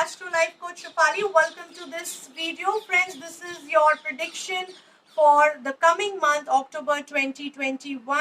Astro Life Coach Shefali. Welcome to this video. Friends, this is your prediction for the coming month, October 2021.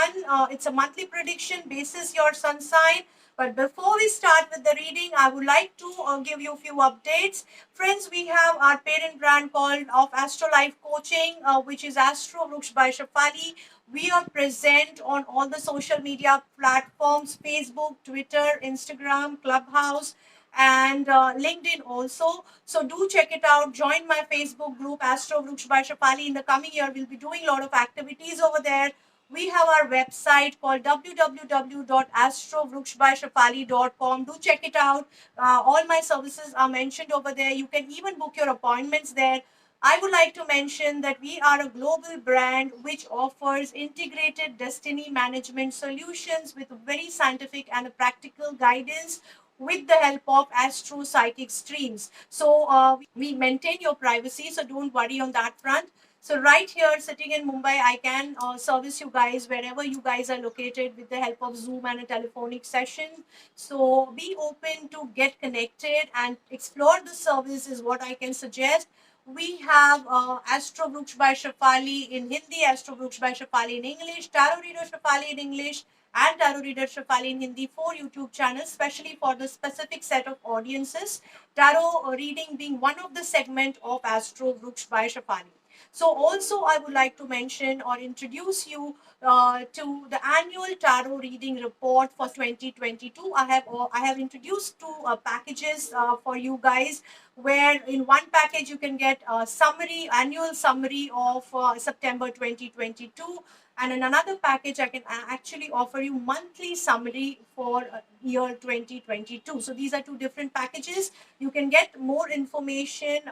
It's a monthly prediction basis your sun sign. But before we start with the reading, I would like to give you a few updates. Friends, we have our parent brand called of Astro Life Coaching, which is Astro Vruksh by Shefali. We are present on all the social media platforms, Facebook, Twitter, Instagram, Clubhouse, and LinkedIn also. So do check it out. Join my Facebook group, Astro Vruksh by Shefali. In the coming year, we'll be doing a lot of activities over there. We have our website called www.astrovruksbyshefali.com. Do check it out. All my services are mentioned over there. You can even book your appointments there. I would like to mention that we are a global brand which offers integrated destiny management solutions with very scientific and practical guidance with the help of astro psychic streams. So we maintain your privacy, so don't worry on that front. So right here, sitting in Mumbai, I can service you guys wherever you guys are located with the help of Zoom and a telephonic session. So be open to get connected and explore the service is what I can suggest. We have Astro Vruksh by Shefali in Hindi, Astro Vruksh by Shefali in English, Tarot Reader Shefali in English, and Tarot Reader Shefali in Hindi, 4 YouTube channels, especially for the specific set of audiences. Tarot reading being one of the segment of Astro Vruksh by Shefali. So also I would like to mention or introduce you to the annual tarot reading report for 2022. I have introduced two packages for you guys, where in one package you can get a summary, annual summary of September 2022, and in another package I can actually offer you monthly summary for year 2022. So these are two different packages. You can get more information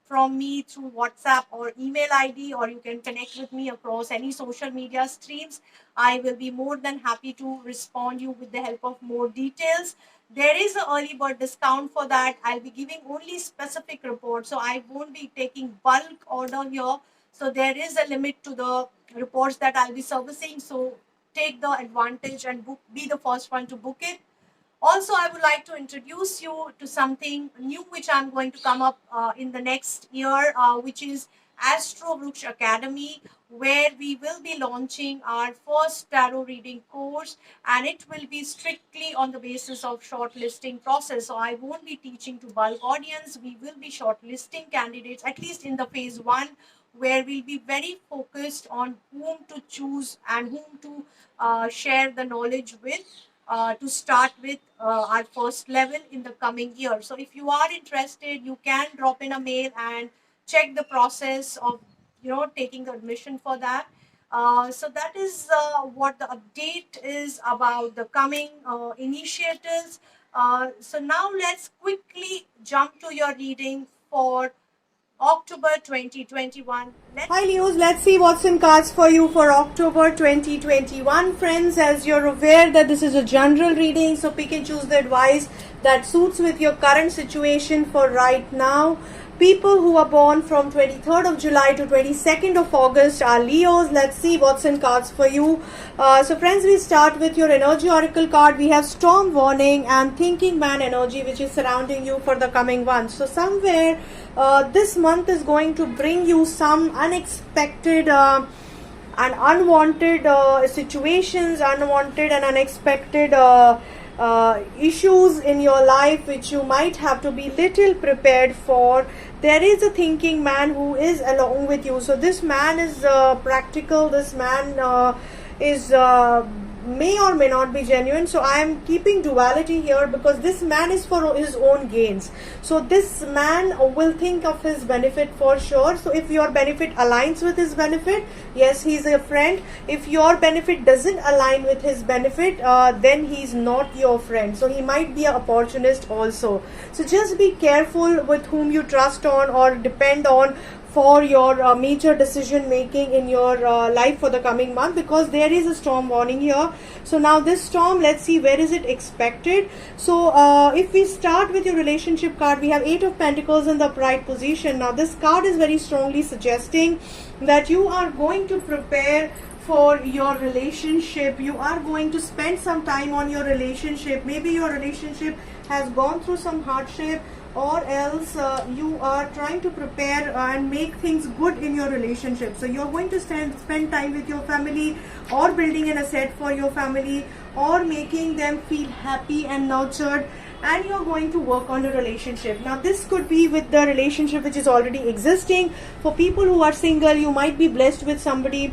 from me through WhatsApp or email ID, or you can connect with me across any social media streams. I will be more than happy to respond you with the help of more details. There is an early bird discount for that. I'll be giving only specific reports, so I won't be taking bulk order here. So there is a limit to the reports that I'll be servicing. So take the advantage and be the first one to book it. Also, I would like to introduce you to something new which I'm going to come up in the next year, which is Astro Vruksh Academy, where we will be launching our first tarot reading course, and it will be strictly on the basis of shortlisting process. So I won't be teaching to bulk audience. We will be shortlisting candidates, at least in the phase 1, where we'll be very focused on whom to choose and whom to share the knowledge with. To start with our first level in the coming year. So if you are interested, you can drop in a mail and check the process of taking the admission for that. So that is what the update is about the coming initiatives. So now let's quickly jump to your reading for October 2021. Hi Leos, let's see what's in cards for you for October 2021. Friends, as you're aware that this is a general reading, so pick and choose the advice that suits with your current situation for right now. People who are born from 23rd of July to 22nd of August are Leos. Let's see what's in cards for you. So friends, we start with your energy oracle card. We have storm warning and thinking man energy, which is surrounding you for the coming months. So somewhere this month is going to bring you some unexpected and unwanted situations, unwanted and unexpected issues in your life, which you might have to be little prepared for. There is a thinking man who is along with you. So this man is practical. This man is may or may not be genuine. So I am keeping duality here because this man is for his own gains. So this man will think of his benefit for sure. So if your benefit aligns with his benefit, yes, he's a friend. If your benefit doesn't align with his benefit, then he's not your friend. So he might be an opportunist also. So just be careful with whom you trust on or depend on for your major decision making in your life for the coming month, because there is a storm warning here. So now this storm, let's see where is it expected. So if we start with your relationship card, we have 8 of Pentacles in the upright position. Now this card is very strongly suggesting that you are going to prepare for your relationship. You are going to spend some time on your relationship. Maybe your relationship has gone through some hardship, or else you are trying to prepare and make things good in your relationship. So you're going to spend time with your family, or building an asset for your family, or making them feel happy and nurtured, and you're going to work on a relationship. Now this could be with the relationship which is already existing. For people who are single, you might be blessed with somebody,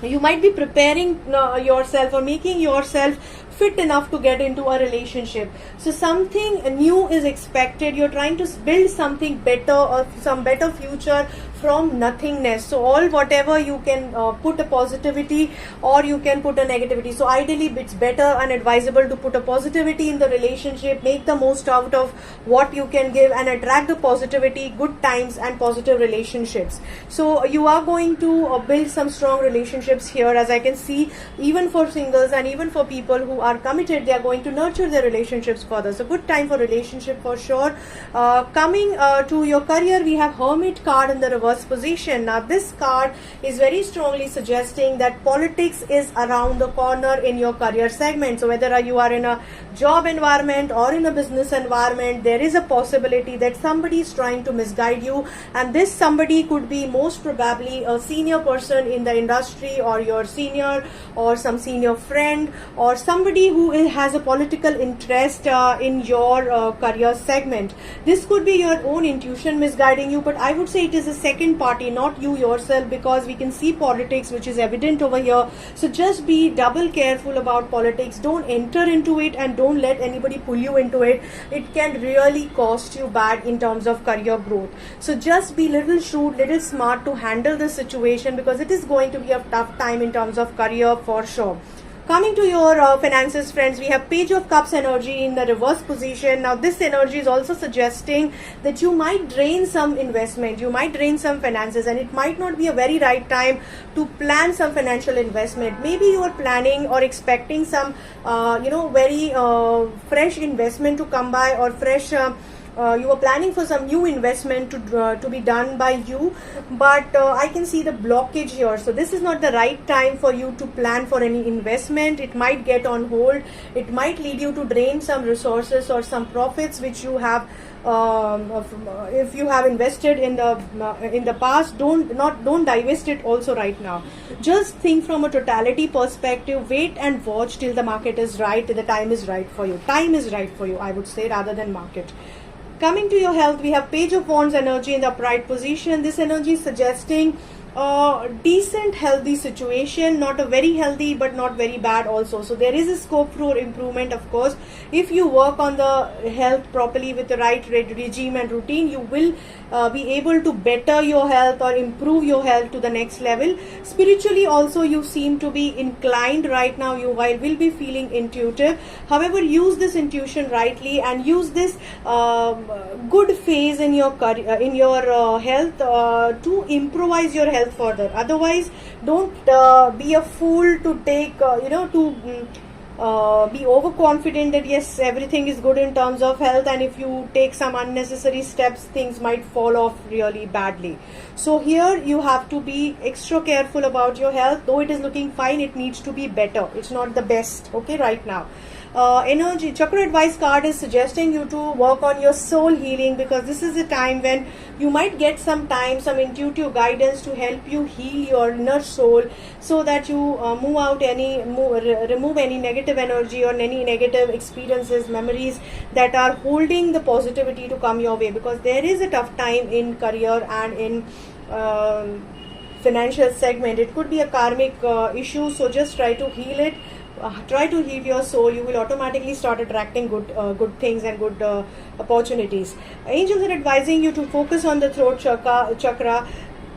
you might be preparing yourself or making yourself fit enough to get into a relationship. So something new is expected. You're trying to build something better, or some better future from nothingness. So all whatever you can put a positivity, or you can put a negativity. So ideally it's better and advisable to put a positivity in the relationship, make the most out of what you can give, and attract the positivity, good times and positive relationships. So you are going to build some strong relationships here, as I can see. Even for singles and even for people who are committed, they are going to nurture their relationships further. So good time for relationship for sure. Coming to your career, we have Hermit card in the reverse position. Now this card is very strongly suggesting that politics is around the corner in your career segment. So whether you are in a job environment or in a business environment, there is a possibility that somebody is trying to misguide you, and this somebody could be most probably a senior person in the industry, or your senior, or some senior friend, or somebody who has a political interest in your career segment. This could be your own intuition misguiding you, but I would say it is a second party, not you yourself, because we can see politics, which is evident over here. So just be double careful about politics. Don't enter into it, and don't let anybody pull you into it. It can really cost you bad in terms of career growth. So just be little shrewd, little smart to handle the situation, because it is going to be a tough time in terms of career for sure. Coming to your finances, friends, we have Page of Cups energy in the reverse position. Now this energy is also suggesting that you might drain some investment, you might drain some finances, and it might not be a very right time to plan some financial investment. Maybe you are planning or expecting some very fresh investment to come by, or fresh you are planning for some new investment to be done by you, but I can see the blockage here. So this is not the right time for you to plan for any investment. It might get on hold. It might lead you to drain some resources or some profits which you have if you have invested in the past. Don't divest it also right now. Just think from a totality perspective. Wait and watch till the market is right, till the time is right for you. Time is right for you, I would say, rather than market. Coming to your health, we have Page of Wands energy in the upright position. This energy is suggesting a decent healthy situation, not a very healthy but not very bad also. So there is a scope for improvement, of course. If you work on the health properly with the right regime and routine, you will be able to better your health or improve your health to the next level. Spiritually also, you seem to be inclined right now. You will be feeling intuitive. However, use this intuition rightly, and use this good phase in your career, in your health, to improvise your health further. Otherwise, don't be a fool to take be overconfident that yes, everything is good in terms of health, and if you take some unnecessary steps, things might fall off really badly. So here you have to be extra careful about your health. Though it is looking fine, it needs to be better. It's not the best, okay, right now. Energy chakra advice card is suggesting you to work on your soul healing, because this is a time when you might get some time, some intuitive guidance to help you heal your inner soul, so that you remove any negative energy or any negative experiences, memories that are holding the positivity to come your way, because there is a tough time in career and in financial segment. It could be a karmic issue, so just try to heal it. Try to heal your soul. You will automatically start attracting good things and good opportunities. Angels are advising you to focus on the throat chakra.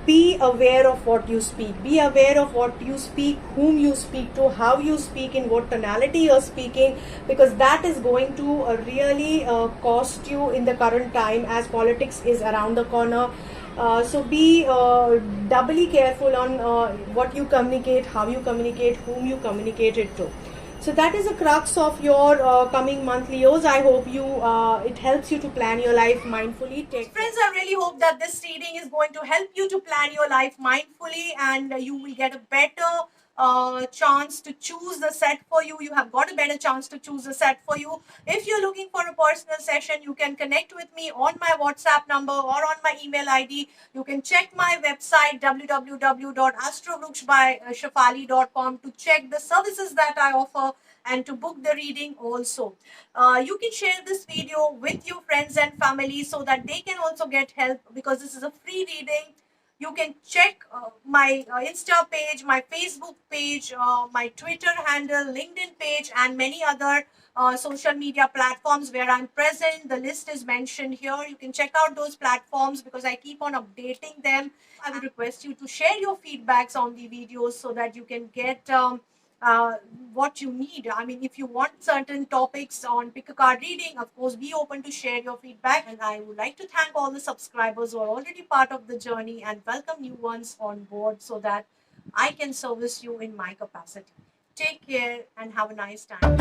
Be aware of what you speak. Be aware of what you speak, whom you speak to, how you speak, in what tonality you're speaking, because that is going to really cost you in the current time, as politics is around the corner. So be doubly careful on what you communicate, how you communicate, whom you communicate it to. So that is the crux of your coming month, Leos. I hope it helps you to plan your life mindfully. Friends, I really hope that this reading is going to help you to plan your life mindfully, and you will get a better chance to choose the set for you. You have got a better chance to choose the set for you. If you're looking for a personal session, you can connect with me on my WhatsApp number or on my email ID. You can check my website www.astrovruksbyshafali.com to check the services that I offer and to book the reading also. You can share this video with your friends and family so that they can also get help, because this is a free reading. You can check my Insta page, my Facebook page, my Twitter handle, LinkedIn page, and many other social media platforms where I'm present. The list is mentioned here. You can check out those platforms because I keep on updating them. I would request you to share your feedbacks on the videos so that you can get uh, what you need. I mean, if you want certain topics on pick a card reading, of course, be open to share your feedback. And I would like to thank all the subscribers who are already part of the journey and welcome new ones on board so that I can service you in my capacity. Take care and have a nice time.